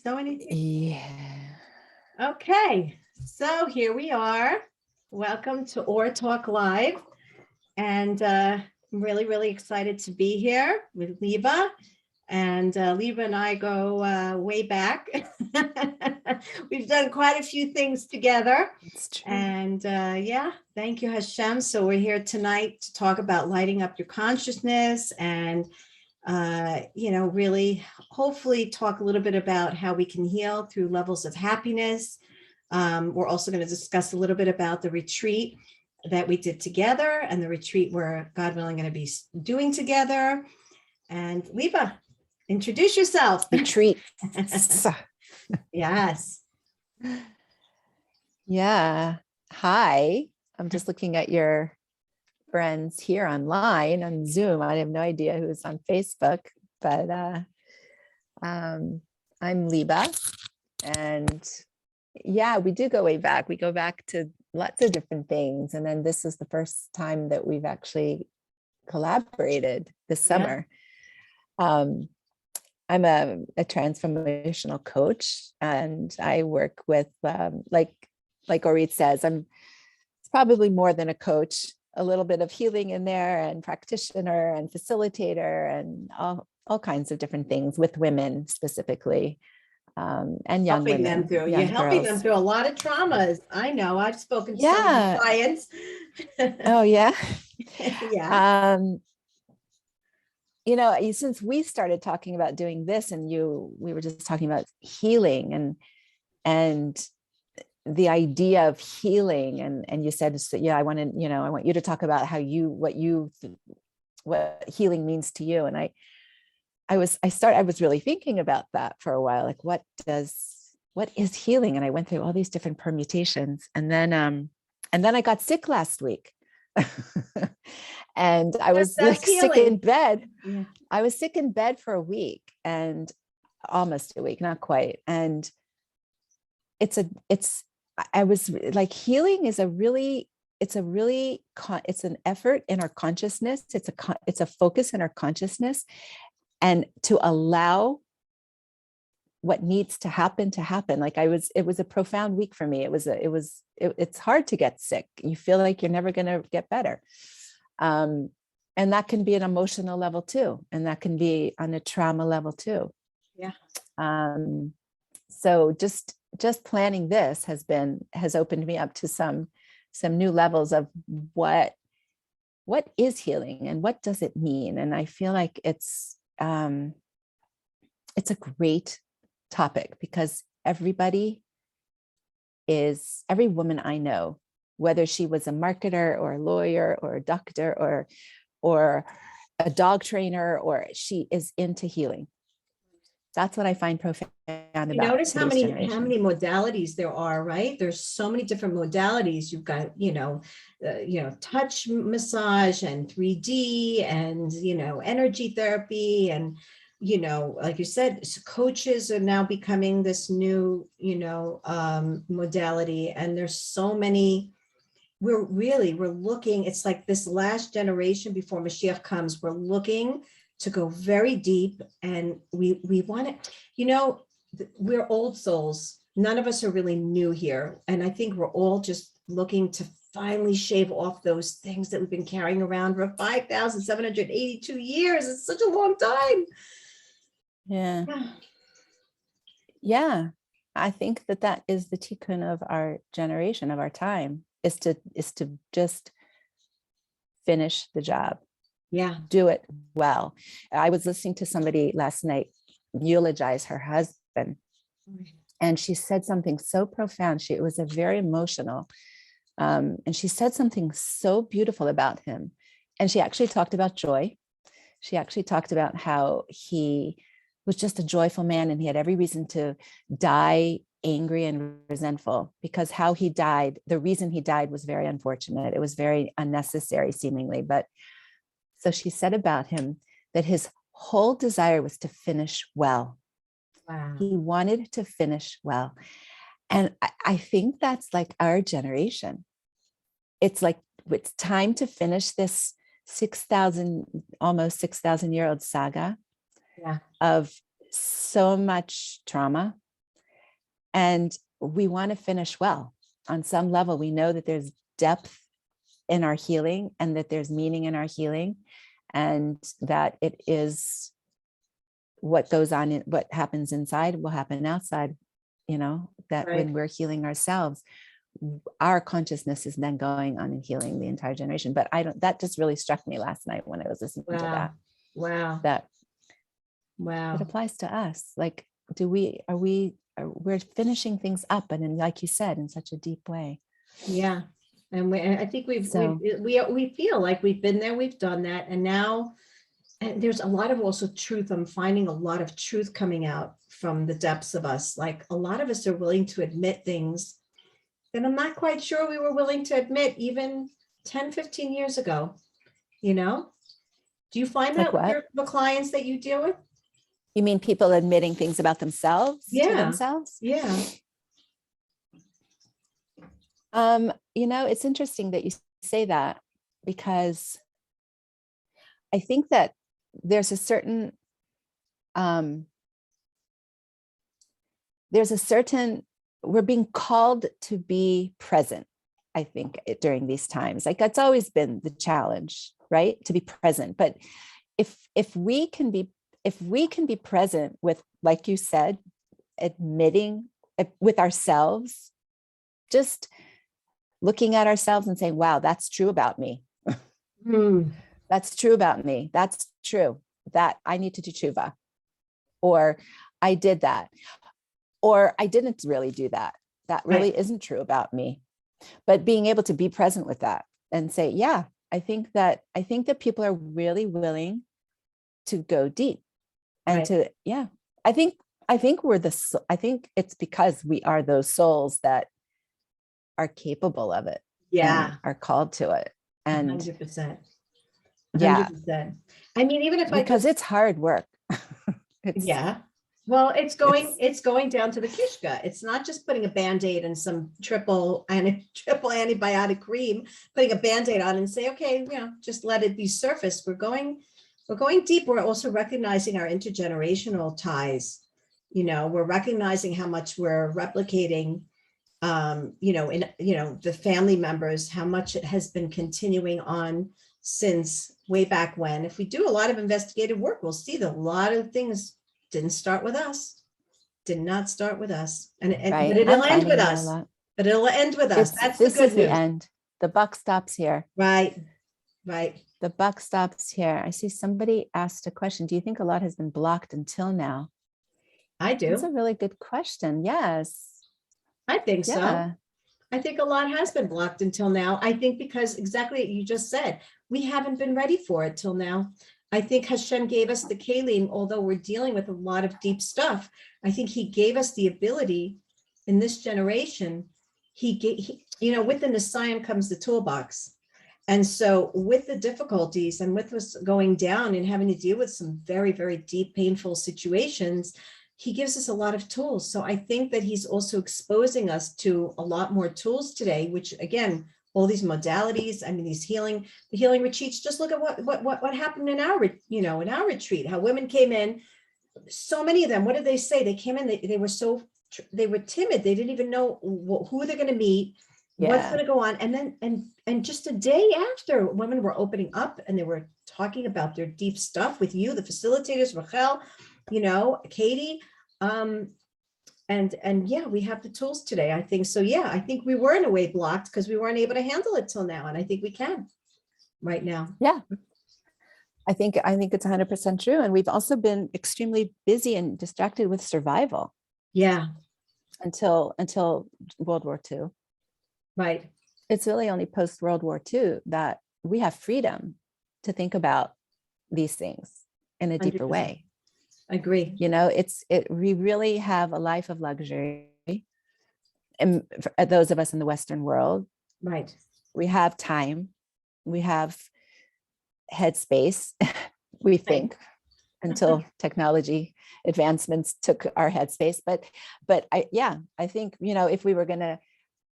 So anything? Yeah. Okay. So here we are. Welcome to Or Talk Live. And I'm really, really excited to be here with Leva. And Leva and I go way back. We've done quite a few things together. It's true. And yeah, thank you, Hashem. So we're here tonight to talk about lighting up your consciousness and really hopefully talk a little bit about how we can heal through levels of happiness. We're also going to discuss a little bit about the retreat that we did together and the retreat we're, God willing, going to be doing together. And Leva, introduce yourself. Retreat. Yes. Yeah. Hi. I'm just looking at your friends here online on Zoom. I have no idea who's on Facebook, but I'm Liba. And yeah, we do go way back. We go back to lots of different things. And then this is the first time that we've actually collaborated this summer. I'm a transformational coach, and I work with, like Orit says, it's probably more than a coach, a little bit of healing in there, and practitioner and facilitator and all kinds of different things with women specifically. And young helping women, them through. young You're helping girls. them through a lot of traumas. I know. I've spoken to some of Yeah. the clients. Oh, yeah. Yeah. Since we started talking about doing this, and we were just talking about healing and the idea of healing, and you said, yeah, I want you to talk about what healing means to you. And I was really thinking about that for a while, like what is healing? And I went through all these different permutations, and then I got sick last week. And I was like sick in bed. Yeah. I was sick in bed for a week, and almost a week, not quite. And I was like, healing is it's an effort in our consciousness. It's a focus in our consciousness, and to allow what needs to happen. Like it was a profound week for me. It's hard to get sick. You feel like you're never going to get better. And that can be an emotional level too. And that can be on a trauma level too. Yeah. So just planning this has opened me up to some new levels of what is healing and what does it mean? And I feel like it's a great topic, because every woman I know, whether she was a marketer or a lawyer or a doctor or a dog trainer, or she is into healing. That's what I find profound about. You notice how many generation. modalities there are, right? There's so many different modalities. You've got, touch massage and 3D and, energy therapy. And, like you said, coaches are now becoming this new, modality. And there's so many. We're looking, it's like this last generation before Mashiach comes, we're looking to go very deep, and we want it. We're old souls. None of us are really new here. And I think we're all just looking to finally shave off those things that we've been carrying around for 5,782 years. It's such a long time. Yeah. Yeah. I think that is the tikkun of our generation, of our time, is to just finish the job. Yeah. Do it well. I was listening to somebody last night eulogize her husband, and she said something so profound. It was a very emotional, and she said something so beautiful about him. And she actually talked about joy. She actually talked about how he was just a joyful man, and he had every reason to die angry and resentful, because how he died, the reason he died was very unfortunate. It was very unnecessary, seemingly. But so she said about him that his whole desire was to finish well. Wow. He wanted to finish well. And I think that's like our generation. It's like, it's time to finish this almost 6,000 year old saga of so much trauma, And we want to finish well. On some level, we know that there's depth in our healing and that there's meaning in our healing, and that it is what goes on, what happens inside will happen outside, that Right. when we're healing ourselves, our consciousness is then going on and healing the entire generation. But that just really struck me last night when I was listening to that. Wow. That Wow. it applies to us. Like, we're finishing things up, and then, like you said, in such a deep way. Yeah. And I think we feel like we've been there, we've done that. And now, and there's a lot of also truth. I'm finding a lot of truth coming out from the depths of us. Like a lot of us are willing to admit things that I'm not quite sure we were willing to admit even 10, 15 years ago. Do you find Like that with what? the clients that you deal with? You mean people admitting things about themselves to themselves? Yeah. It's interesting that you say that, because I think that there's a certain we're being called to be present, I think, during these times. Like, that's always been the challenge, right? To be present. But if we can be present with, like you said, admitting with ourselves, just looking at ourselves and saying, wow, that's true about me. That's true about me. That's true. That I need to do tshuva, or I did that, or I didn't really do that. That really isn't true about me. But being able to be present with that and say, yeah, I think that people are really willing to go deep and I think it's because we are those souls that are capable of it. Yeah. Are called to it. And 100%. 100%. Yeah. I mean, even if because it's hard work. Well, it's going down to the kishka. It's not just putting a Band-Aid and some triple antibiotic cream, putting a Band-Aid on and say, okay, just let it be surface. We're going deep. We're also recognizing our intergenerational ties. We're recognizing how much we're replicating, in the family members, how much it has been continuing on since way back when. If we do a lot of investigative work, we'll see that a lot of things did not start with us, but it'll end with us. That's the good news. The end. The buck stops here. Right. The buck stops here. I see somebody asked a question. Do you think a lot has been blocked until now? I do. That's a really good question. Yes. I think so. I think a lot has been blocked until now. I think because exactly what you just said, we haven't been ready for it till now. I think Hashem gave us the kelim, although we're dealing with a lot of deep stuff. I think he gave us the ability in this generation. With the Nisayan comes the toolbox. And so with the difficulties and with us going down and having to deal with some very, very deep, painful situations, he gives us a lot of tools. So I think that he's also exposing us to a lot more tools today, which again, all these modalities, these the healing retreats, just look at what happened in our retreat, how women came in, so many of them, what did they say? They came in, they were timid. They didn't even know who they're going to meet, what's going to go on. And then, and just a day after, women were opening up and they were talking about their deep stuff with you, the facilitators, Rachel, Katie, and we have the tools today. I think so. Yeah, I think we were in a way blocked because we weren't able to handle it till now. And I think we can right now. Yeah. I think it's 100% true. And we've also been extremely busy and distracted with survival. Yeah. Until World War II. Right. It's really only post World War II that we have freedom to think about these things in a deeper 100%. way. I agree. We really have a life of luxury. And for those of us in the Western world, right. We have time, we have headspace, we think, until technology advancements took our headspace. But I think, if we were going to,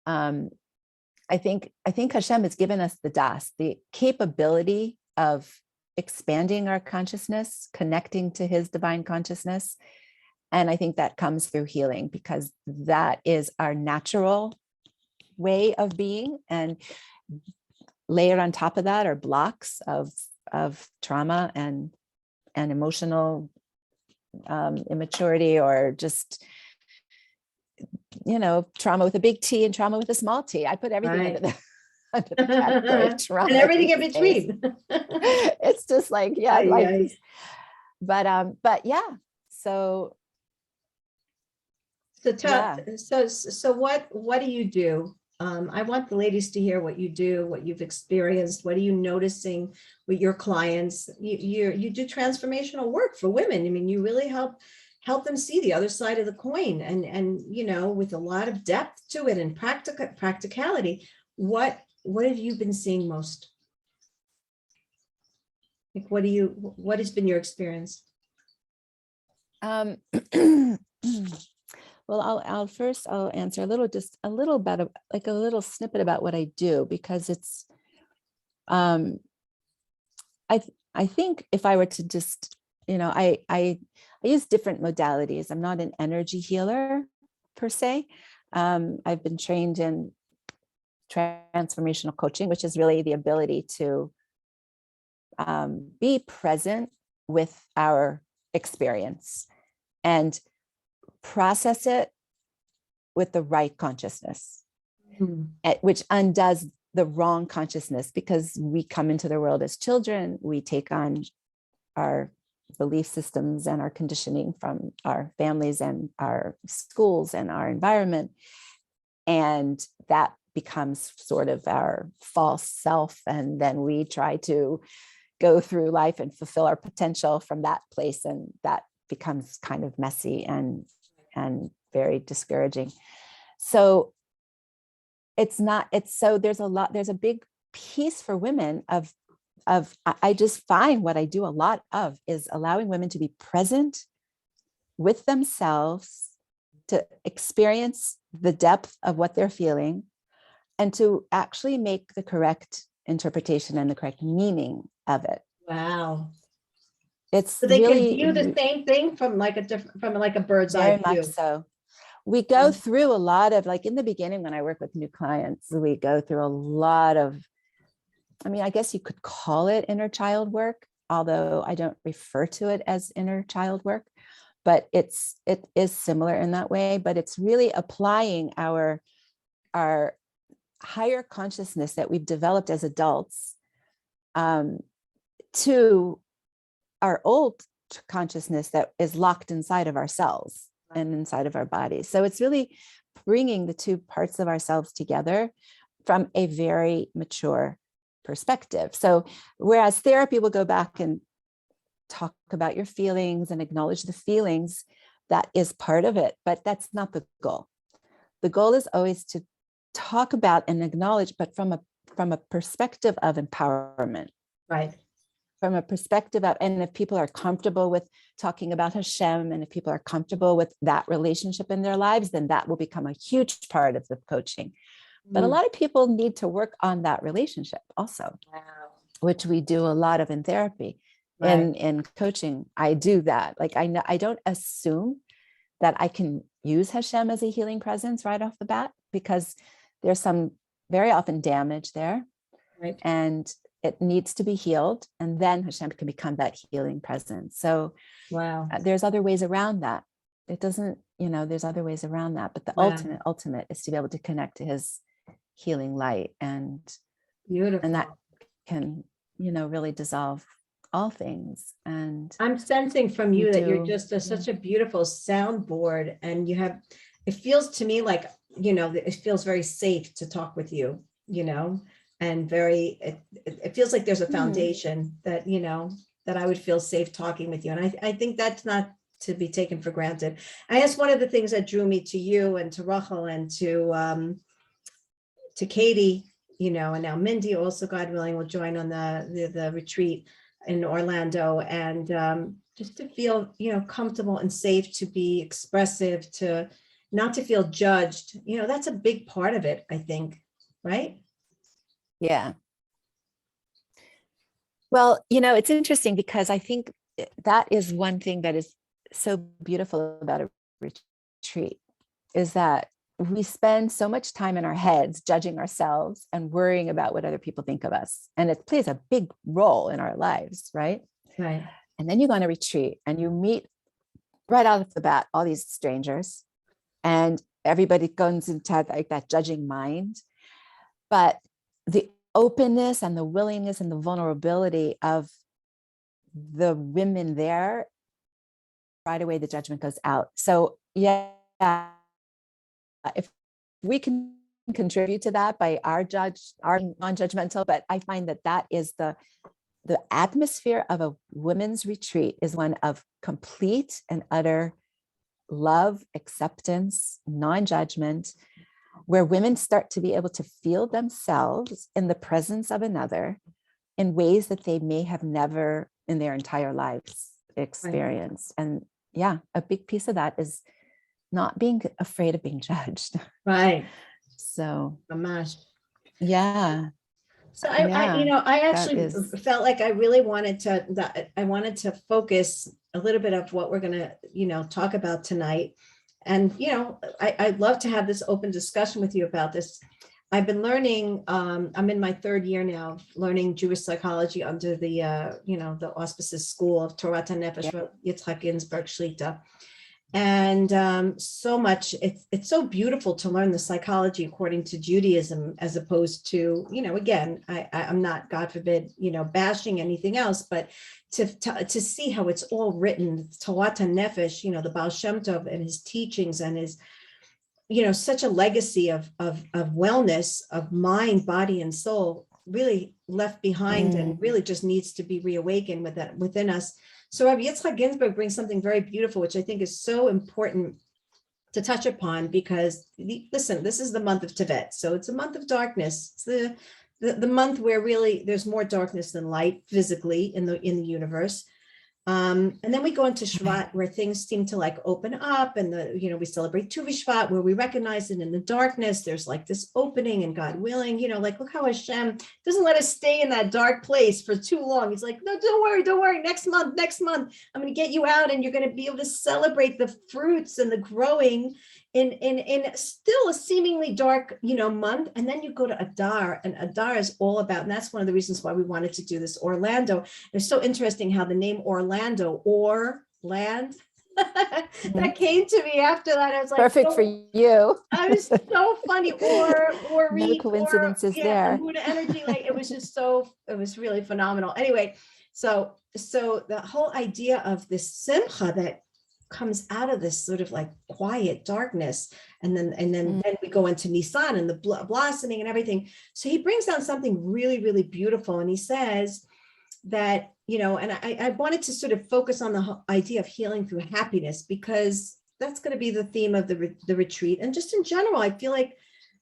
I think Hashem has given us the capability of expanding our consciousness, connecting to his divine consciousness, And I think that comes through healing, because that is our natural way of being. And layered on top of that are blocks of trauma and emotional immaturity, or just, trauma with a big T and trauma with a small t. I put everything under Right. under the category of trauma. And everything in these days. between. It's just like, yeah, Ay, life ay. is, but yeah. So So yeah. so what do you do? I want the ladies to hear what you do, what you've experienced. What are you noticing with your clients? You do transformational work for women. I mean, you really help them see the other side of the coin, and with a lot of depth to it and practicality. What have you been seeing most? Like, what has been your experience? Um, well, I'll answer just a little bit of, like, a little snippet about what I do, because it's, I think if I were to just, I use different modalities. I'm not an energy healer per se. I've been trained in transformational coaching, which is really the ability to be present with our experience and process it with the right consciousness, which undoes the wrong consciousness, because we come into the world as children, we take on our belief systems and our conditioning from our families and our schools and our environment. And that becomes sort of our false self. And then we try to go through life and fulfill our potential from that place. And that becomes kind of messy and very discouraging. So there's a big piece for women of I just find what I do a lot of is allowing women to be present with themselves, to experience the depth of what they're feeling, and to actually make the correct interpretation and the correct meaning of it. Wow. It's So they can really view the same thing from like a bird's eye very view. much so. We go through a lot of, like, in the beginning, when I work with new clients, we go through a lot of, I guess you could call it inner child work, although I don't refer to it as inner child work, but it is similar in that way. But it's really applying our higher consciousness that we've developed as adults to our old consciousness that is locked inside of ourselves and inside of our bodies. So it's really bringing the two parts of ourselves together from a very mature perspective. So whereas therapy will go back and talk about your feelings and acknowledge the feelings, that is part of it, but that's not the goal. The goal is always to talk about and acknowledge, but from a perspective of empowerment. Right. From a perspective of, and if people are comfortable with talking about Hashem, and if people are comfortable with that relationship in their lives, then that will become a huge part of the coaching. But a lot of people need to work on that relationship also, which we do a lot of in therapy. Right. In coaching, I do that. Like, I don't assume that I can use Hashem as a healing presence right off the bat, because there's some very often damage there. Right. And it needs to be healed, and then Hashem can become that healing presence. So there's other ways around that. It doesn't, there's other ways around that, but the ultimate is to be able to connect to his healing light, and beautiful. And that can, really dissolve all things. And I'm sensing from you that you're just such a beautiful soundboard, and it feels to me like, it feels very safe to talk with you, and it feels like there's a foundation that, that I would feel safe talking with you. And I think that's not to be taken for granted. I guess one of the things that drew me to you and to Rachel and to Katie, and now Mindy also, God willing, will join on the retreat in Orlando, and just to feel, comfortable and safe to be expressive, to not to feel judged. That's a big part of it, I think, right? Yeah. Well, it's interesting, because I think that is one thing that is so beautiful about a retreat is that we spend so much time in our heads judging ourselves and worrying about what other people think of us. And it plays a big role in our lives, right? Right. And then you go on a retreat and you meet right out of the bat all these strangers, and everybody goes into like that judging mind. But the openness and the willingness and the vulnerability of the women there, right away the judgment goes out. So yeah, if we can contribute to that by our non-judgmental, but I find that that is the atmosphere of a women's retreat is one of complete and utter love, acceptance, non-judgment, where women start to be able to feel themselves in the presence of another in ways that they may have never in their entire lives experienced. Right. And yeah, a big piece of that is not being afraid of being judged. Right. So, Amash. Yeah. So I actually felt like I really wanted to focus a little bit of what we're going to, talk about tonight. And, I'd love to have this open discussion with you about this. I've been learning, I'm in my third year now, learning Jewish psychology under the, the auspices school of Torah Nefesh, Yitzhak Ginsburg Shlita. And so much, it's so beautiful to learn the psychology according to Judaism, as opposed to, again, I'm not, God forbid, bashing anything else, but to see how it's all written, Torah Nefesh, the Baal Shem Tov and his teachings and his, such a legacy of wellness, of mind, body, and soul, really left behind and really just needs to be reawakened within us. So Rabbi Yitzchak Ginsburg brings something very beautiful, which I think is so important to touch upon, because listen, this is the month of Tevet. So it's a month of darkness. It's the month where really there's more darkness than light physically in the universe. And then we go into Shvat, where things seem to like open up, and we celebrate Tu B'Shvat, where we recognize it in the darkness. There's like this opening, and God willing, like, look how Hashem doesn't let us stay in that dark place for too long. He's like, no, don't worry. Next month, I'm going to get you out, and you're going to be able to celebrate the fruits and the growing in still a seemingly dark, month. And then you go to Adar, and Adar is all about, and that's one of the reasons why we wanted to do this Orlando. It's so interesting how the name Orlando, or land, that came to me after that. I was like, perfect for you. I was so funny. Or no coincidences there. Emuna energy, like it was really phenomenal. Anyway, so the whole idea of this simcha that comes out of this sort of like quiet darkness, and then we go into Nisan and the blossoming and everything. So he brings down something really, really beautiful, and he says that, and I wanted to sort of focus on the idea of healing through happiness, because that's going to be the theme of the retreat. And just in general, I feel like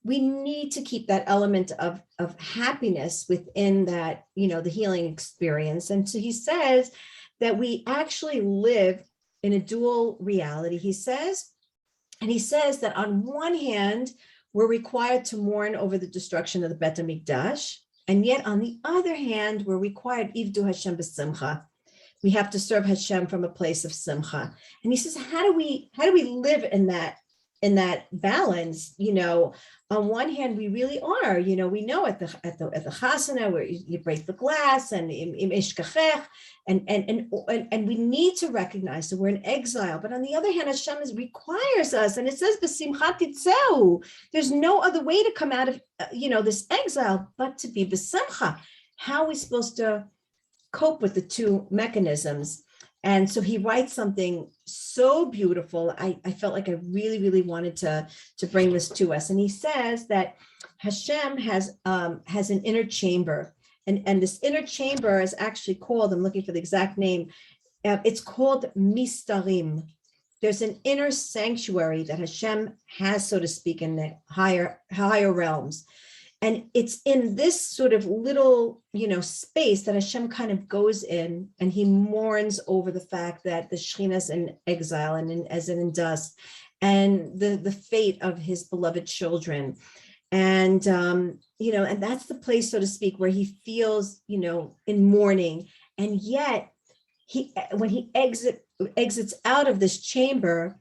we need to keep that element of happiness within that, the healing experience. And so he says that we actually live in a dual reality, he says. And he says that on one hand, we're required to mourn over the destruction of the Bet HaMikdash. And yet on the other hand, we're required, Ivdu Hashem b'simcha. We have to serve Hashem from a place of simcha. And he says, how do we live in that balance? On one hand, we really are, we know at the chasana where you break the glass and im ishkachech, and we need to recognize that we're in exile. But on the other hand, Hashem requires us, and it says b'simcha titzeu. There's no other way to come out of this exile but to be b'simcha. How are we supposed to cope with the two mechanisms? And so he writes something so beautiful. I felt like I really, really wanted to bring this to us. And he says that Hashem has an inner chamber. And this inner chamber is actually called, I'm looking for the exact name, it's called Mistarim. There's an inner sanctuary that Hashem has, so to speak, in the higher realms. And it's in this sort of little, space that Hashem kind of goes in, and he mourns over the fact that the Shekhinah's in exile and as in dust, and the fate of his beloved children. And, and that's the place, so to speak, where he feels, in mourning. And yet when he exits out of this chamber,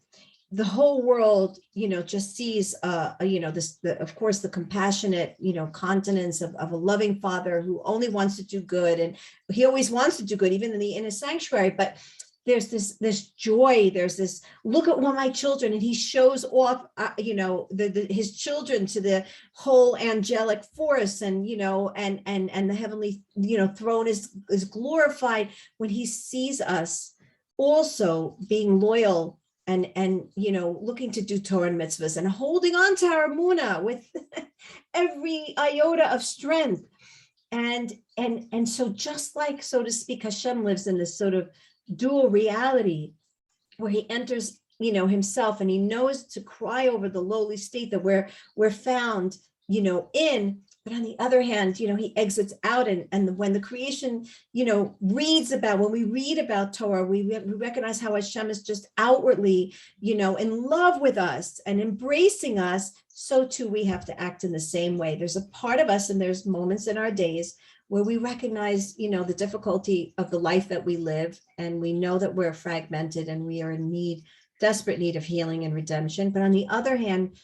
the whole world, just sees, of course, the compassionate, countenance of a loving father who only wants to do good. And he always wants to do good, even in his sanctuary. But there's this joy, there's this, look at one of my children, and he shows off, his children to the whole angelic force, and, and the heavenly, throne is glorified when he sees us also being loyal and looking to do Torah and mitzvahs and holding on to our Emuna with every iota of strength. And so just like, so to speak, Hashem lives in this sort of dual reality where he enters, himself, and he knows to cry over the lowly state that we're found, in. But on the other hand, he exits out, and when the creation, reads about, when we read about Torah, we recognize how Hashem is just outwardly, in love with us and embracing us. So too, we have to act in the same way. There's a part of us, and there's moments in our days where we recognize, the difficulty of the life that we live, and we know that we're fragmented and we are in desperate need of healing and redemption. But on the other hand,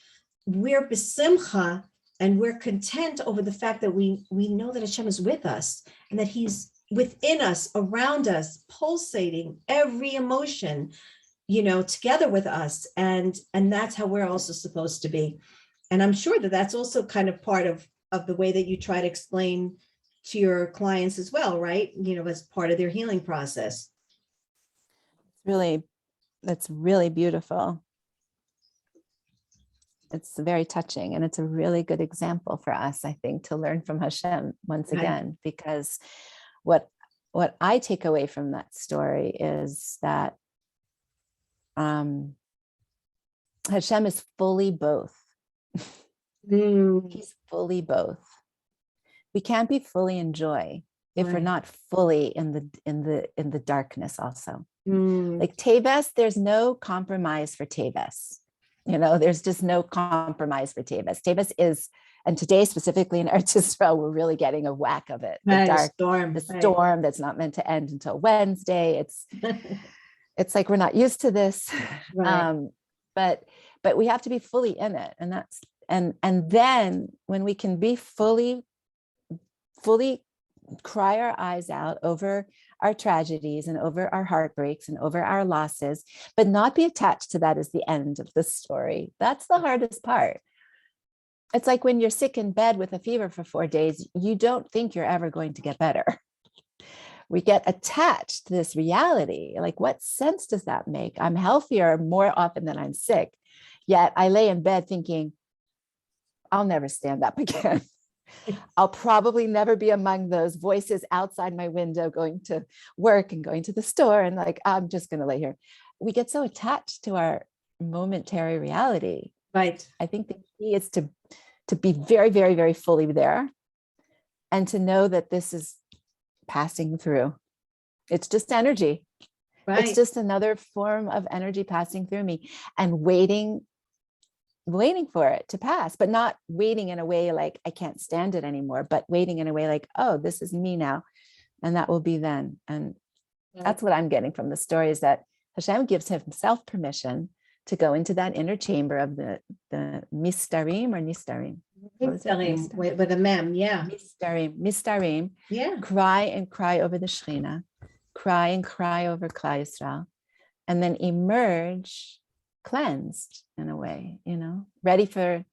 we're besimcha, and we're content over the fact that we know that Hashem is with us, and that he's within us, around us, pulsating every emotion, together with us. And that's how we're also supposed to be. And I'm sure that that's also kind of part of the way that you try to explain to your clients as well, right? As part of their healing process. That's really beautiful. It's very touching, and it's a really good example for us, I think, to learn from Hashem once again, because what I take away from that story is that Hashem is fully both. He's fully both. We can't be fully in joy if we're not fully in the darkness also. Like Teves, there's no compromise for Teves. There's just no compromise for Teves. Teves is, and today specifically in Eretz Yisrael, we're really getting a whack of it. The storm that's not meant to end until Wednesday. It's like we're not used to this, but we have to be fully in it, and then when we can be fully cry our eyes out over our tragedies and over our heartbreaks and over our losses, but not be attached to that as the end of the story. That's the hardest part. It's like when you're sick in bed with a fever for 4 days, you don't think you're ever going to get better. We get attached to this reality. Like, what sense does that make? I'm healthier more often than I'm sick, yet I lay in bed thinking, I'll never stand up again. I'll probably never be among those voices outside my window going to work and going to the store, and like, I'm just going to lay here. We get so attached to our momentary reality. Right. I think the key is to be very, very, very fully there, and to know that this is passing through. It's just energy. Right. It's just another form of energy passing through me, and waiting for it to pass, but not waiting in a way like I can't stand it anymore, but waiting in a way like, oh, this is me now, and that will be then. And that's what I'm getting from the story, is that Hashem gives himself permission to go into that inner chamber of the mistarim or nistarim. Mistarim with a mem, yeah. Mistarim. Yeah. Cry over the Shekhinah, cry over Klal Yisrael, and then emerge cleansed in a way, ready for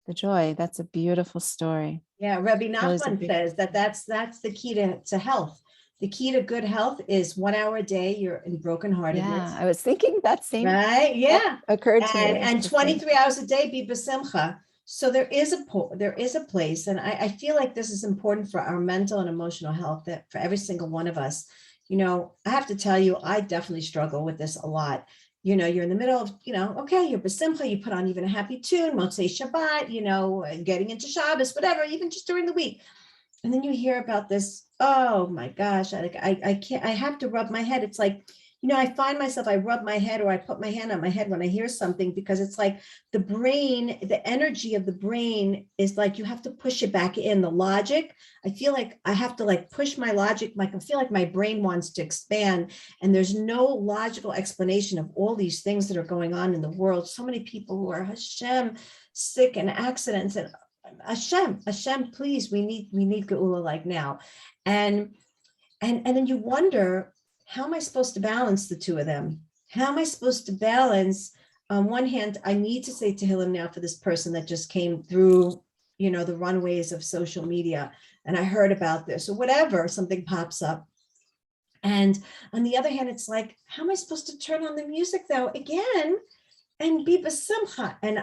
the joy. That's a beautiful story. Yeah, Rabbi Nachman says that's the key to health. The key to good health is 1 hour a day. You're in brokenheartedness. Yeah, I was thinking that same. Right. Yeah, occurred to me. And 23 hours a day be besimcha. So there is a place, and I feel like this is important for our mental and emotional health. That for every single one of us, I have to tell you, I definitely struggle with this a lot. You're in the middle of, okay, you're besimcha, you put on even a happy tune, Motzei Shabbat, getting into Shabbos, whatever, even just during the week. And then you hear about this, oh my gosh, I can't, I have to rub my head. It's like, I find myself, I rub my head or I put my hand on my head when I hear something, because it's like the brain, the energy of the brain is like, you have to push it back in. The logic, I feel like I have to like push my logic, like I feel like my brain wants to expand, and there's no logical explanation of all these things that are going on in the world. So many people who are Hashem sick and accidents, and Hashem, please, we need Geula like now. And then you wonder, how am I supposed to balance the two of them? How am I supposed to balance? On one hand, I need to say Tehillim now for this person that just came through, the runways of social media, and I heard about this or whatever, something pops up. And on the other hand, it's like, how am I supposed to turn on the music though again and be besimcha? And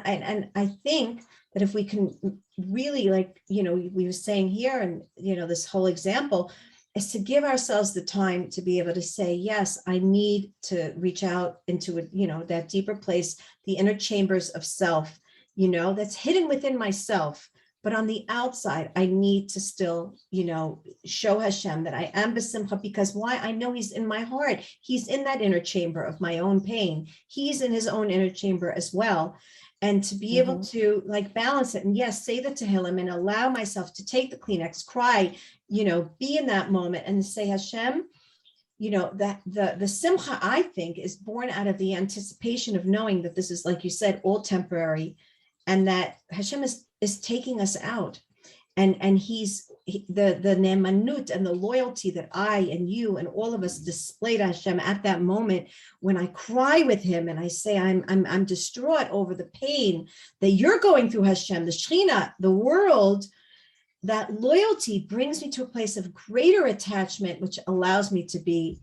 I think that if we can really, like, we were saying here, and this whole example is to give ourselves the time to be able to say, yes, I need to reach out into it, that deeper place, the inner chambers of self, that's hidden within myself. But on the outside, I need to still, show Hashem that I am besimcha, because why? I know he's in my heart. He's in that inner chamber of my own pain. He's in his own inner chamber as well. And to be able to like balance it, and yes, say the Tehillim and allow myself to take the Kleenex, cry, be in that moment and say, Hashem, that the simcha, I think, is born out of the anticipation of knowing that this is, like you said, all temporary, and that Hashem is taking us out. And he's the ne'emanut and the loyalty that I and you and all of us display to Hashem at that moment, when I cry with him and I say I'm distraught over the pain that you're going through, Hashem, the Shekhinah, the world. That loyalty brings me to a place of greater attachment, which allows me to be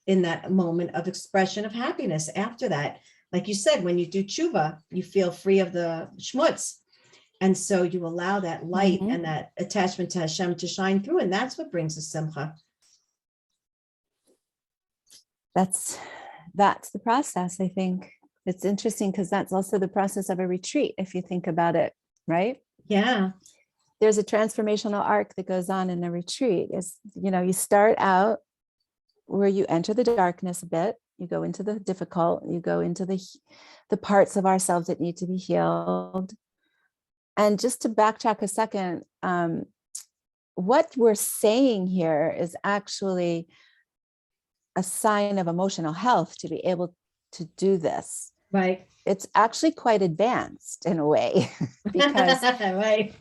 in that moment of expression of happiness after that. Like you said, when you do tshuva, you feel free of the schmutz. And so you allow that light and that attachment to Hashem to shine through. And that's what brings us simcha. That's the process, I think. It's interesting because that's also the process of a retreat, if you think about it, right? Yeah. There's a transformational arc that goes on in a retreat. Is, you start out where you enter the darkness a bit, you go into the difficult, you go into the parts of ourselves that need to be healed. And just to backtrack a second, what we're saying here is actually a sign of emotional health to be able to do this. Right. It's actually quite advanced in a way, because right.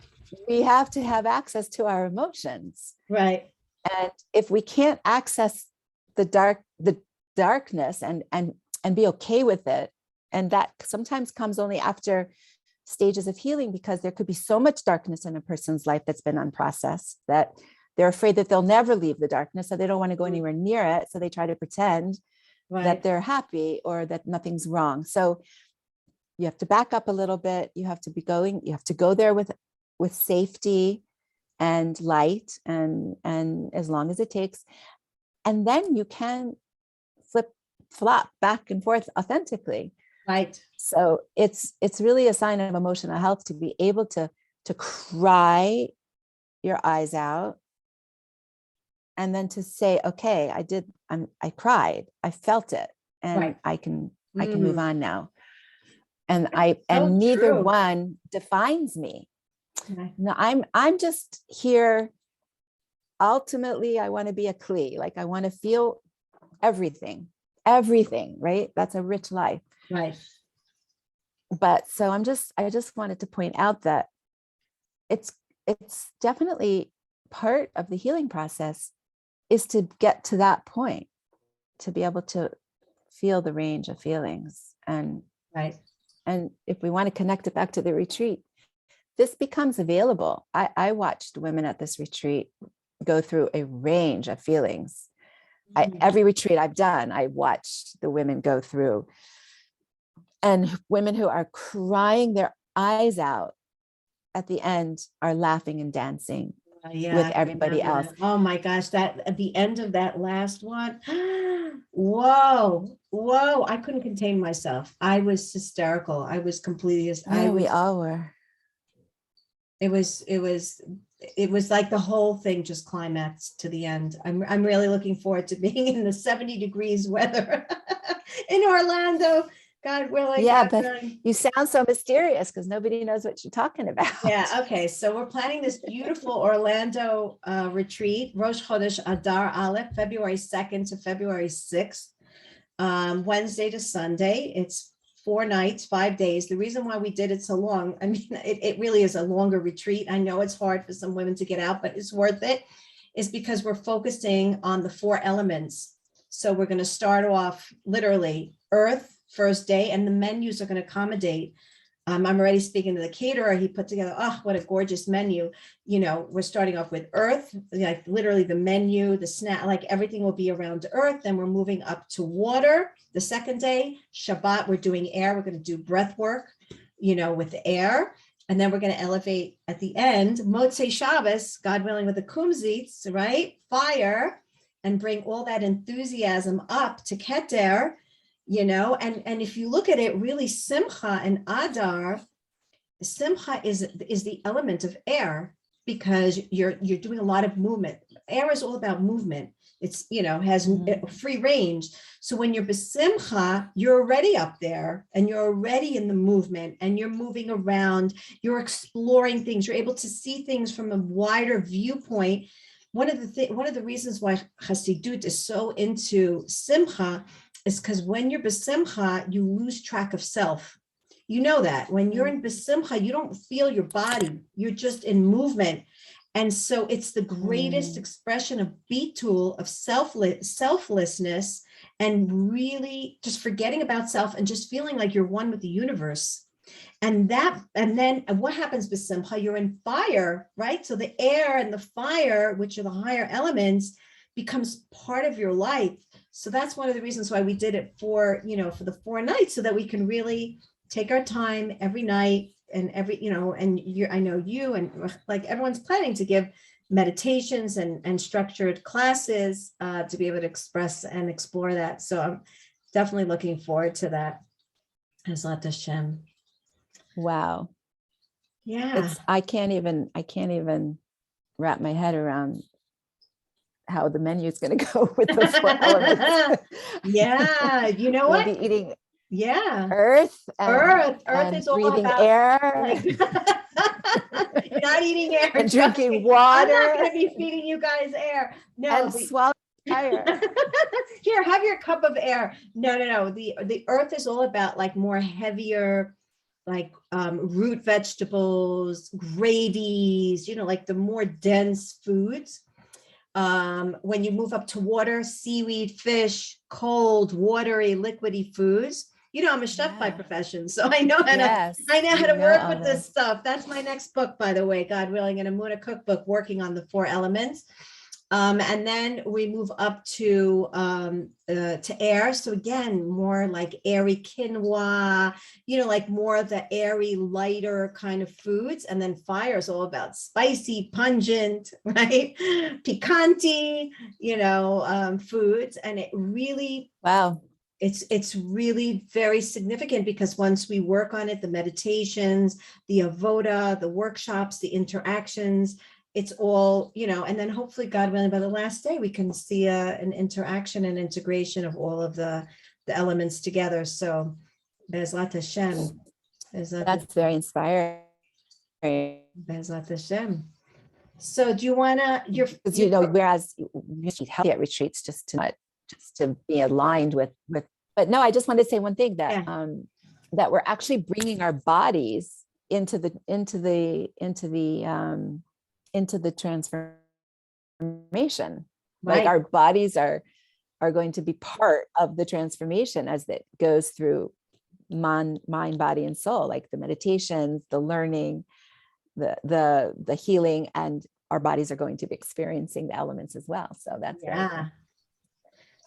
we have to have access to our emotions. Right. And if we can't access the darkness and be okay with it, and that sometimes comes only after stages of healing, because there could be so much darkness in a person's life that's been unprocessed that they're afraid that they'll never leave the darkness, so they don't want to go anywhere near it. So they try to pretend that they're happy or that nothing's wrong. So you have to back up a little bit. You have to go there with safety and light, and as long as it takes. And then you can flop back and forth authentically. Right. So it's really a sign of emotional health to be able to cry your eyes out, and then to say, okay, I cried, I felt it, and I can move on now. And neither one defines me. Okay. No, I'm just here. Ultimately, I want to be a kli, like I want to feel everything, right? That's a rich life. Right. But so I just wanted to point out that it's definitely part of the healing process is to get to that point, to be able to feel the range of feelings. And if we want to connect it back to the retreat, this becomes available. I watched women at this retreat go through a range of feelings. Every retreat I've done, I watched the women go through, and women who are crying their eyes out at the end are laughing and dancing with everybody else. Oh my gosh, that at the end of that last one, whoa, I couldn't contain myself. I was hysterical. I was completely, we all were. it was like the whole thing just climaxed to the end. I'm really looking forward to being in the 70 degrees weather in Orlando. God willing. Yeah, God but willing. you sound so mysterious because nobody knows what you're talking about. Yeah. Okay. So we're planning this beautiful Orlando retreat, Rosh Chodesh Adar Aleph, February 2nd to February 6th, Wednesday to Sunday. It's 4 nights, 5 days. The reason why we did it so long, I mean, it really is a longer retreat. I know it's hard for some women to get out, but it's worth it, is because we're focusing on the 4 elements. So we're going to start off literally earth first day, and the menus are going to accommodate. I'm already speaking to the caterer. He put together, oh, what a gorgeous menu. You know, we're starting off with earth, like literally the menu, the snack, like everything will be around earth. Then we're moving up to water. The second day, Shabbat, we're doing air. We're going to do breath work, you know, with the air. And then we're going to elevate at the end, Motzei Shabbos, God willing, with the kumzitz, right? Fire, and bring all that enthusiasm up to Keter, you know, and if you look at it, really Simcha and Adar, Simcha is the element of air, because you're doing a lot of movement. Air is all about movement. It's, you know, has free range. So when you're besimcha, you're already up there and you're already in the movement and you're moving around, you're exploring things, you're able to see things from a wider viewpoint. One of the reasons why Hasidut is so into simcha is because when you're besimcha, you lose track of self. You know that when you're in besimcha, you don't feel your body. You're just in movement. And so it's the greatest expression of bitul, of selflessness, and really just forgetting about self and just feeling like you're one with the universe. And then what happens with simcha? You're in fire, right? So the air and the fire, which are the higher elements, becomes part of your life. So that's one of the reasons why we did it for the 4 nights, so that we can really take our time every night, and I know you and like everyone's planning to give meditations and structured classes to be able to express and explore that. So I'm definitely looking forward to that. Hazrat Hashem. Wow. Yeah. I can't even wrap my head around how the menu is going to go with the 4 elements. Yeah. You know We'll what? be eating earth and is all breathing about air. like, you're not eating air and drinking water. I'm not going to be feeding you guys air. No, and swallowing fire. Here, have your cup of air. No. The earth is all about like more heavier, like root vegetables, gravies, like the more dense foods. When you move up to water, seaweed, fish, cold, watery, liquidy foods. I'm a chef by profession, so I know how to work with this stuff. That's my next book, by the way, God willing, an Emuna cookbook working on the 4 elements. And then we move up to air. So again, more like airy quinoa, like more of the airy, lighter kind of foods. And then fire is all about spicy, pungent, right? Picanti, foods. And it really, wow. It's really very significant, because once we work on it, the meditations, the avoda, the workshops, the interactions, it's all, and then hopefully, God willing, by the last day, we can see an interaction and integration of all of the elements together. So Bezrat Hashem. That's very inspiring. Bezrat Hashem. So do you want to, whereas you should help at retreats just to be aligned with, but no, I just wanted to say one thing, that that we're actually bringing our bodies into the transformation. Right. Like our bodies are going to be part of the transformation as it goes through mind, body, and soul, like the meditations, the learning, the healing, and our bodies are going to be experiencing the elements as well. So that's very cool.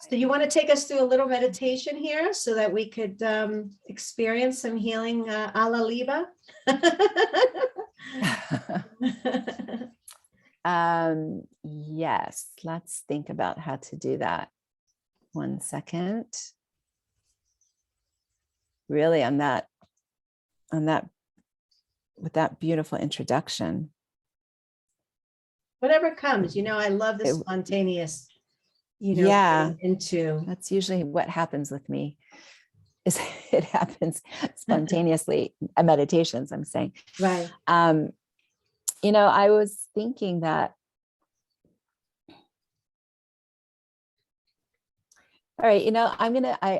So you want to take us through a little meditation here so that we could experience some healing a la Liba? Yes, let's think about how to do that. 1 second. Really on that with that beautiful introduction. Whatever comes, I love the It- spontaneous, Yeah, getting into. that's usually what happens with me. Is it happens spontaneously. Meditations, I'm saying. Right. I was thinking that. All right,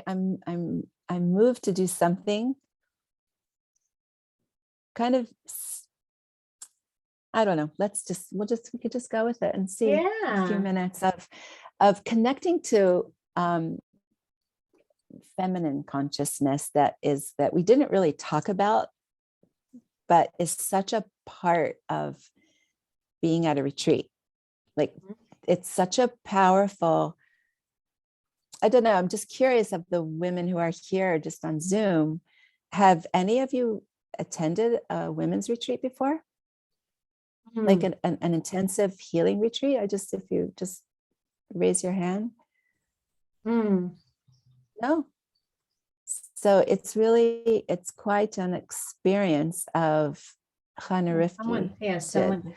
I'm moved to do something kind of, I don't know. We could just go with it and see a few Yeah. minutes of connecting to feminine consciousness that we didn't really talk about, but is such a part of being at a retreat. Like, it's such a powerful, I don't know, I'm just curious of the women who are here just on Zoom. Have any of you attended a women's retreat before? Like an intensive healing retreat? If you just raise your hand. No. So it's quite an experience of Chana Rivki. Someone.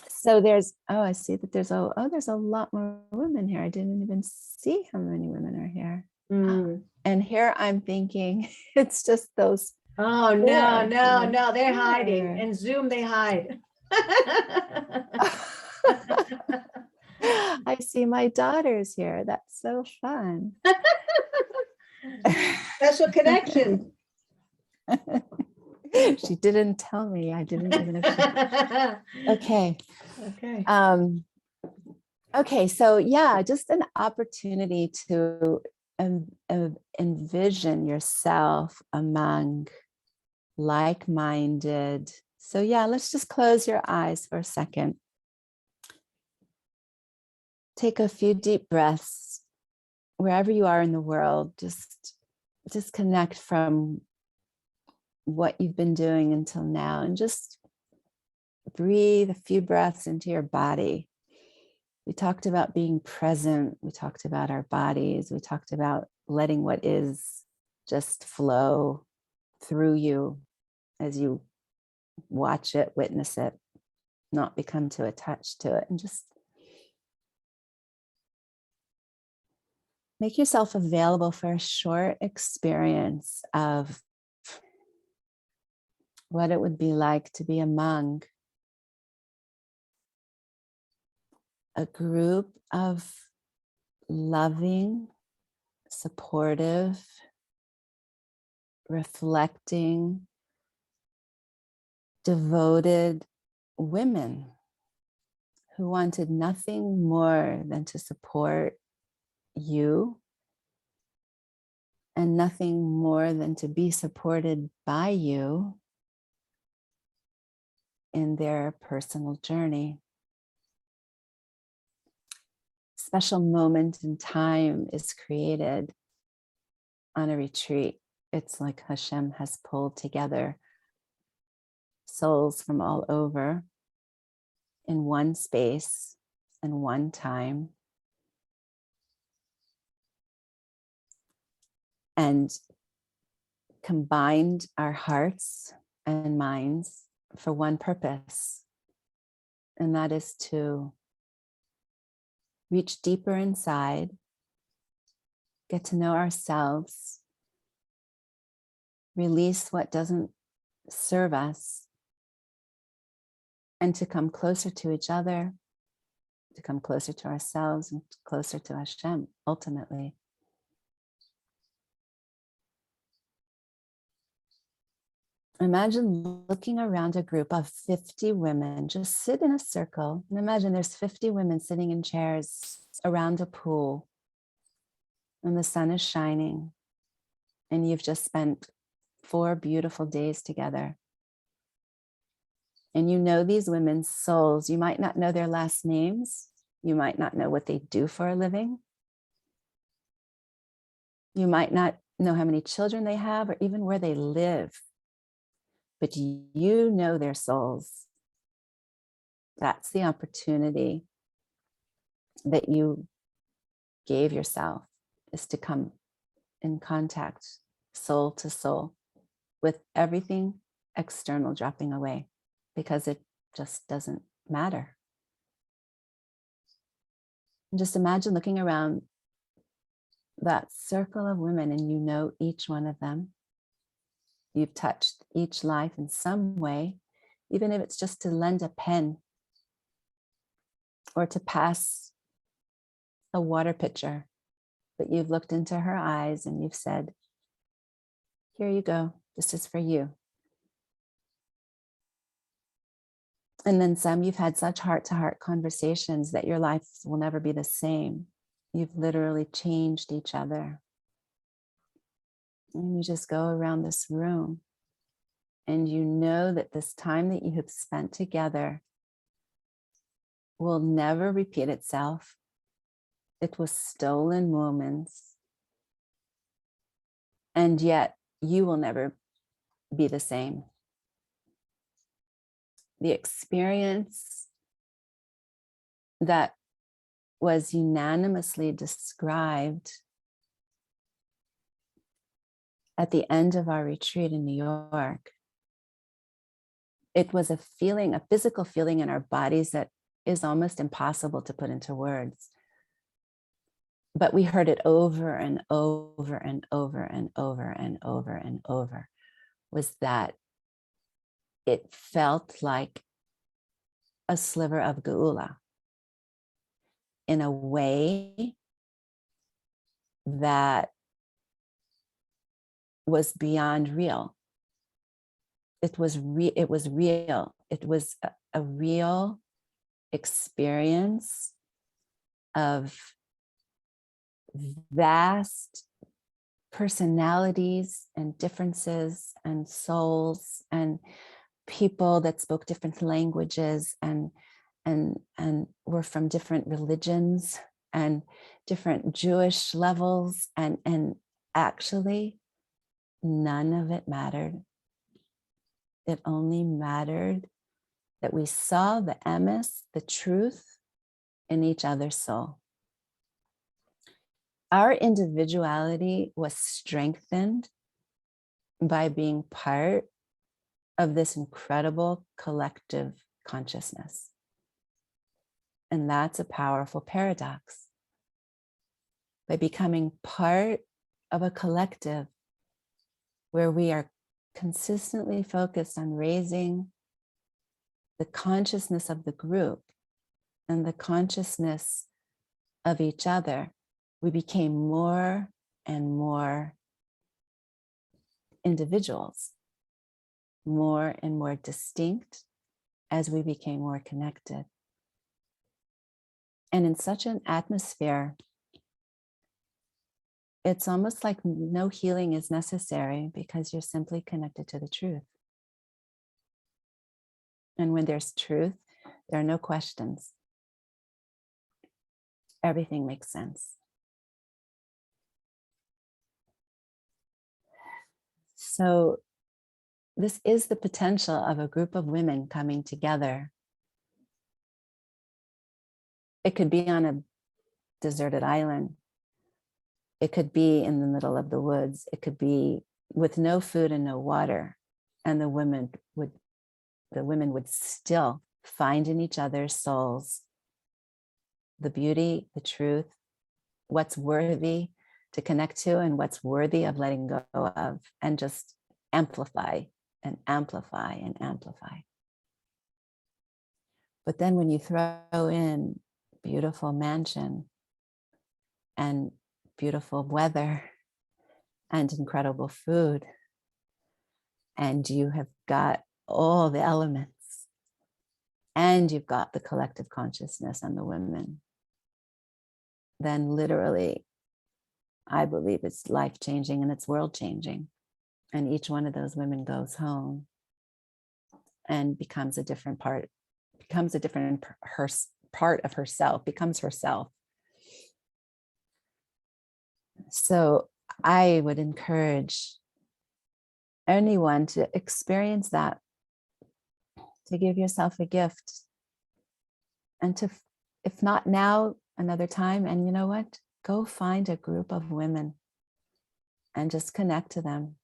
So I see that there's a lot more women here. I didn't even see how many women are here. And here I'm thinking it's just those. Oh, no, they're hiding. And Zoom, they hide. I see my daughters here. That's so fun. Special connection. She didn't tell me. I didn't even know. Okay. Okay. So yeah, just an opportunity to envision yourself among like-minded. So yeah, let's just close your eyes for a second. Take a few deep breaths wherever you are in the world. Just disconnect from what you've been doing until now and just breathe a few breaths into your body. We talked about being present. We talked about our bodies. We talked about letting what is just flow through you as you watch it, witness it, not become too attached to it, and just make yourself available for a short experience of what it would be like to be among a group of loving, supportive, reflecting, devoted women who wanted nothing more than to support you and nothing more than to be supported by you in their personal journey. Special moment in time is created on a retreat. It's like Hashem has pulled together souls from all over in one space and one time, and combined our hearts and minds for one purpose, and that is to reach deeper inside, get to know ourselves, release what doesn't serve us, and to come closer to each other, to come closer to ourselves and closer to Hashem, ultimately. Imagine looking around a group of 50 women, just sit in a circle, and imagine there's 50 women sitting in chairs around a pool, and the sun is shining, and you've just spent 4 beautiful days together. And you know these women's souls. You might not know their last names. You might not know what they do for a living. You might not know how many children they have or even where they live. But you know their souls. That's the opportunity that you gave yourself, is to come in contact, soul to soul, with everything external dropping away, because it just doesn't matter. And just imagine looking around that circle of women and you know each one of them. You've touched each life in some way, even if it's just to lend a pen or to pass a water pitcher. But you've looked into her eyes and you've said, here you go, this is for you. And then some, you've had such heart-to-heart conversations that your lives will never be the same. You've literally changed each other. And you just go around this room and you know that this time that you have spent together will never repeat itself. It was stolen moments. And yet you will never be the same. The experience that was unanimously described at the end of our retreat in New York, it was a feeling, a physical feeling in our bodies that is almost impossible to put into words. But we heard it over and over and over and over and over and over, was that it felt like a sliver of geula in a way that was beyond real. It was real. It was a real experience of vast personalities and differences and souls and people that spoke different languages and were from different religions and different Jewish levels, and actually none of it mattered. It only mattered that we saw the emes, the truth, in each other's soul. Our individuality was strengthened by being part of this incredible collective consciousness. And that's a powerful paradox. By becoming part of a collective where we are consistently focused on raising the consciousness of the group and the consciousness of each other, we became more and more individuals, more and more distinct as we became more connected. And in such an atmosphere, it's almost like no healing is necessary because you're simply connected to the truth. And when there's truth, there are no questions. Everything makes sense. So this is the potential of a group of women coming together. It could be on a deserted island. It could be in the middle of the woods. It could be with no food and no water. And the women would still find in each other's souls the beauty, the truth, what's worthy to connect to and what's worthy of letting go of, and just amplify and amplify and amplify. But then when you throw in beautiful mansion and beautiful weather and incredible food, and you have got all the elements, and you've got the collective consciousness and the women, then literally, I believe it's life-changing and it's world-changing. And each one of those women goes home and becomes a different part of herself, becomes herself. So I would encourage anyone to experience that, to give yourself a gift, and to, if not now, another time. And you know what? Go find a group of women and just connect to them.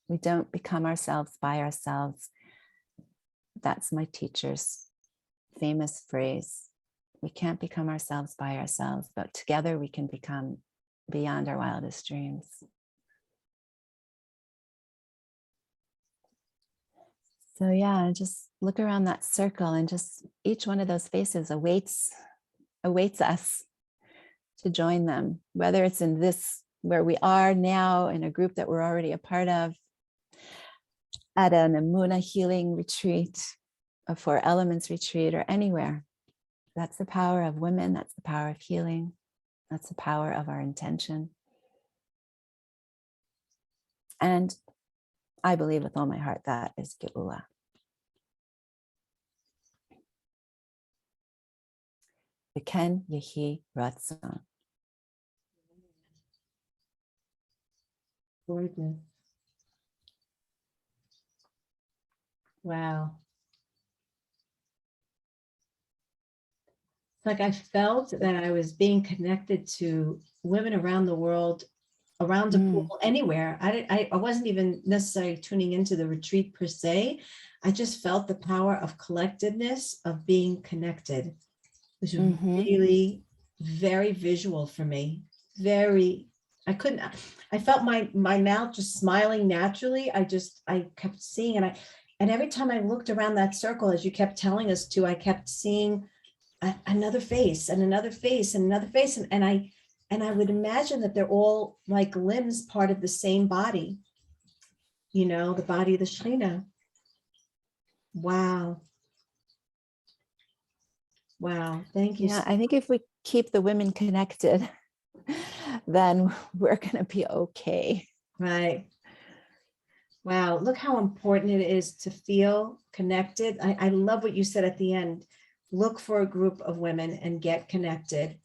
We don't become ourselves by ourselves. that's my teacher's famous phrase. We can't become ourselves by ourselves, but together we can become beyond our wildest dreams. So yeah, just look around that circle, and just each one of those faces awaits us to join them, whether it's in this where we are now in a group that we're already a part of, at an Emuna healing retreat, a 4 elements retreat, or anywhere. That's the power of women. That's the power of healing. That's the power of our intention. And I believe with all my heart that is Geula. B'ken yehi ratzon. Gorgeous. Wow. It's like I felt that I was being connected to women around the world, around the pool, anywhere. I wasn't even necessarily tuning into the retreat per se. I just felt the power of collectedness, of being connected. It was really very visual for me. I felt my mouth just smiling naturally. I kept seeing, and every time I looked around that circle, as you kept telling us to, I kept seeing another face and another face and another face. And I would imagine that they're all like limbs, part of the same body, the body of the Shekhinah. Wow. Wow. Thank you. Yeah, I think if we keep the women connected, then we're going to be okay. Right. Wow. Look how important it is to feel connected. I love what you said at the end. Look for a group of women and get connected.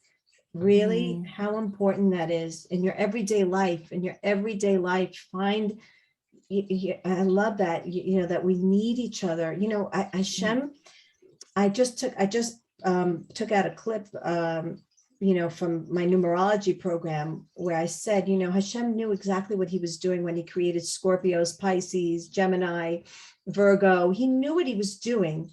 Really, how important that is in your everyday life. Find, I love that, that we need each other. Hashem, I just took out a clip, from my numerology program where I said, Hashem knew exactly what he was doing when he created Scorpios, Pisces, Gemini, Virgo. He knew what he was doing.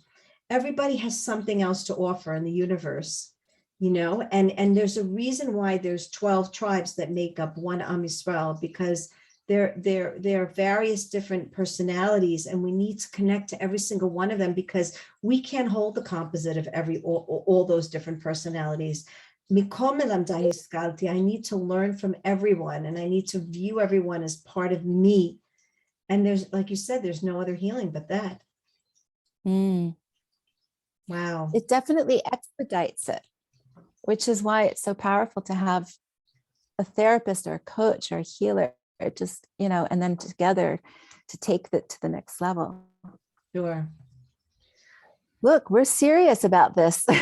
Everybody has something else to offer in the universe, and there's a reason why there's 12 tribes that make up one Am Yisrael, because there are various different personalities, and we need to connect to every single one of them, because we can't hold the composite of all those different personalities. I need to learn from everyone, and I need to view everyone as part of me. And there's, like you said, there's no other healing but that. Wow. It definitely expedites it, which is why it's so powerful to have a therapist or a coach or a healer, just, and then together to take that to the next level. Sure. Look, we're serious about this. We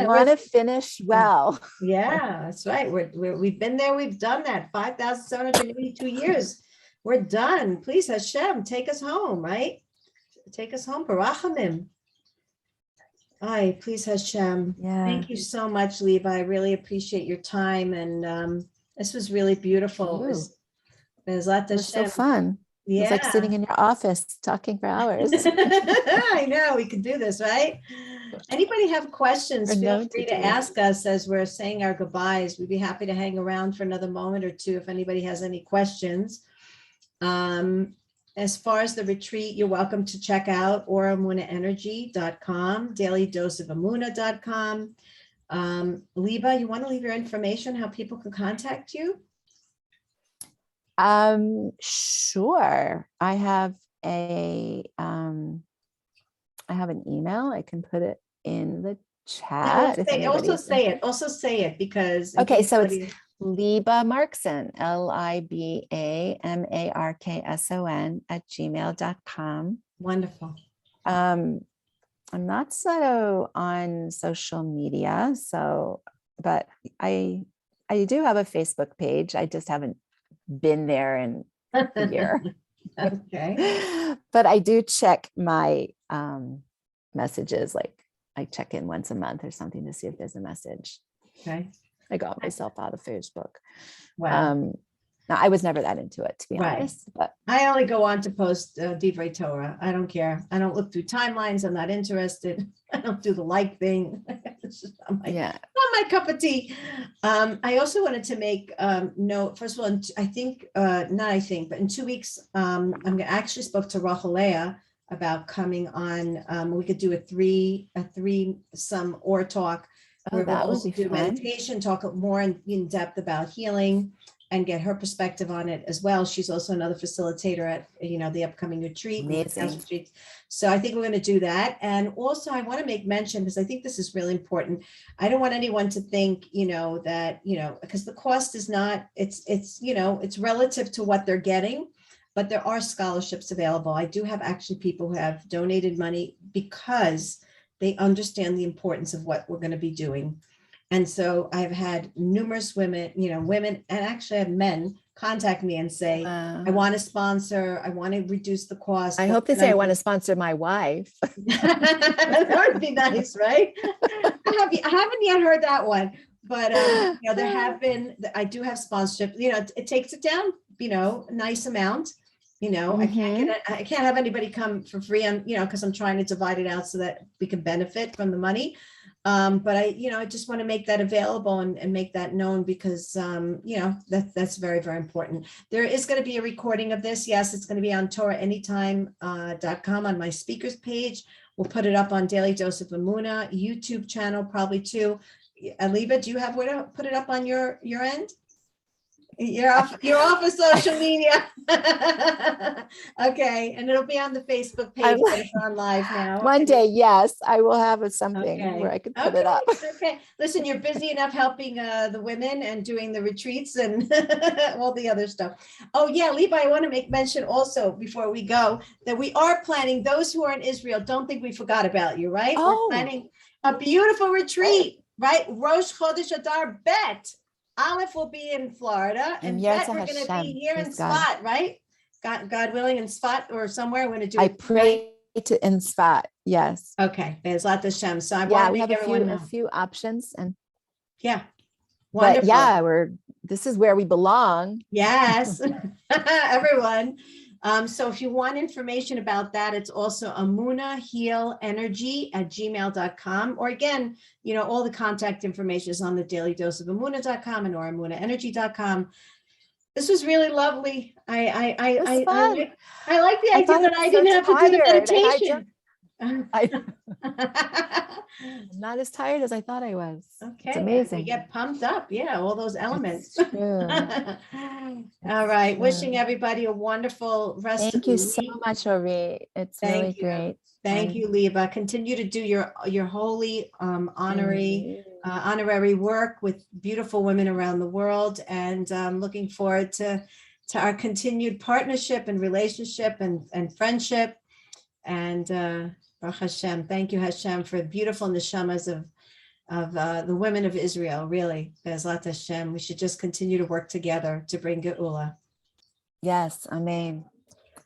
want to finish well. Yeah, that's right. We've been there. We've done that. 5,782 years. We're done. Please, Hashem, take us home, right? Take us home. Barachamim. Aye, please, Hashem. Yeah. Thank you so much, Leva. I really appreciate your time. And this was really beautiful. It was so fun. Yeah. It's like sitting in your office talking for hours. I know, we could do this, right? Anybody have questions, feel free to ask us as we're saying our goodbyes. We'd be happy to hang around for another moment or two if anybody has any questions. As far as the retreat, you're welcome to check out oramunaenergy.com, dailydoseofemuna.com. Leva, you want to leave your information, how people can contact you? Sure. I have an email. I can put it in the chat. Also say it because. Okay, so it's Liba Markson, LIBAMARKSON @gmail.com. Wonderful. I'm not so on social media, but I do have a Facebook page. I just haven't been there in a year. Okay. But I do check my messages, like I check in once a month or something to see if there's a message. Okay. I got myself out of Facebook. Wow. Now, I was never that into it, to be Right. honest, but I only go on to post Divrei Torah. I don't care. I don't look through timelines. I'm not interested. I don't do the like thing. It's just not yeah. my cup of tea. I also wanted to make note, first of all, I think, not I think, but in 2 weeks, actually spoke to Rachelea about coming on. We could do a three some or talk Oh, where we'll that would also be do fun. meditation, talk more in depth about healing and get her perspective on it as well. She's also another facilitator at, the upcoming retreat, Amazing. retreats. So I think we're going to do that. And also I want to make mention, because I think this is really important. I don't want anyone to think, that, because the cost is not, it's relative to what they're getting, but there are scholarships available. I do have actually people who have donated money because they understand the importance of what we're going to be doing. And so I've had numerous women, and actually I had men contact me and say, I want to sponsor, I want to reduce the cost. I hope they say I want to sponsor my wife. That would be nice, right? I haven't yet heard that one, but there have been, I do have sponsorship, it takes it down, a nice amount. I can't have anybody come for free on, because I'm trying to divide it out so that we can benefit from the money. But I just want to make that available and make that known because, that's very, very important. There is going to be a recording of this. Yes, it's going to be on TorahAnytime.com on my speakers page. We'll put it up on Daily Dose of Emuna YouTube channel, probably too. Aliba, do you have where to put it up on your end? You're off of social media. Okay, and it'll be on the Facebook page, but it's on live now. One day, yes, I will have something Okay. where I could put it up. Okay, listen, you're busy enough helping the women and doing the retreats and all the other stuff. Oh yeah, Levi, I want to make mention also before we go that we are planning, those who are in Israel, don't think we forgot about you, right? Oh. We're planning a beautiful retreat, right? Rosh Chodesh Adar Bet. Aleph will be in Florida, and Bet we're going to be here in Tzfat, right? God willing, in Tzfat or somewhere. We're going to do. I pray to in Tzfat. Yes. Okay. Be'ezrat Hashem. So I want to we make have everyone know. a few options, and yeah, wonderful. But yeah, this is where we belong. Yes, everyone. So if you want information about that, it's also emunahealenergy@gmail.com. Or again, all the contact information is on the dailydoseofemuna.com and or emunaenergy.com. This was really lovely. I like the idea that I didn't have to do the meditation. I'm not as tired as I thought I was. Okay. It's amazing. We get pumped up. Yeah, all those elements. It's true. All right. True. Wishing everybody a wonderful rest Thank of the you week. so much, Orit. It's really great. Thank you, Leva. Continue to do your holy honorary work with beautiful women around the world, and looking forward to our continued partnership and relationship and friendship. And Baruch Hashem, thank you, Hashem, for beautiful neshamas of the women of Israel. Really, Be'ezrat Hashem, we should just continue to work together to bring Geula. Yes, amen.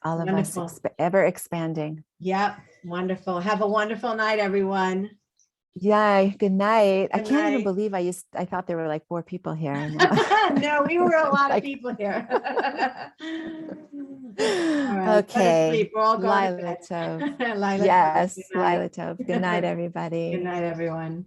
All of Wonderful. us ever expanding. Yep, wonderful. Have a wonderful night, everyone. Yeah, good night. Good I can't night. even believe I thought there were like 4 people here. No, we were a lot of people here. All right, okay. we're all going Lila to bed. Tov. Lila yes, Tov. Lila Tov. Good night, everybody. Good night, everyone.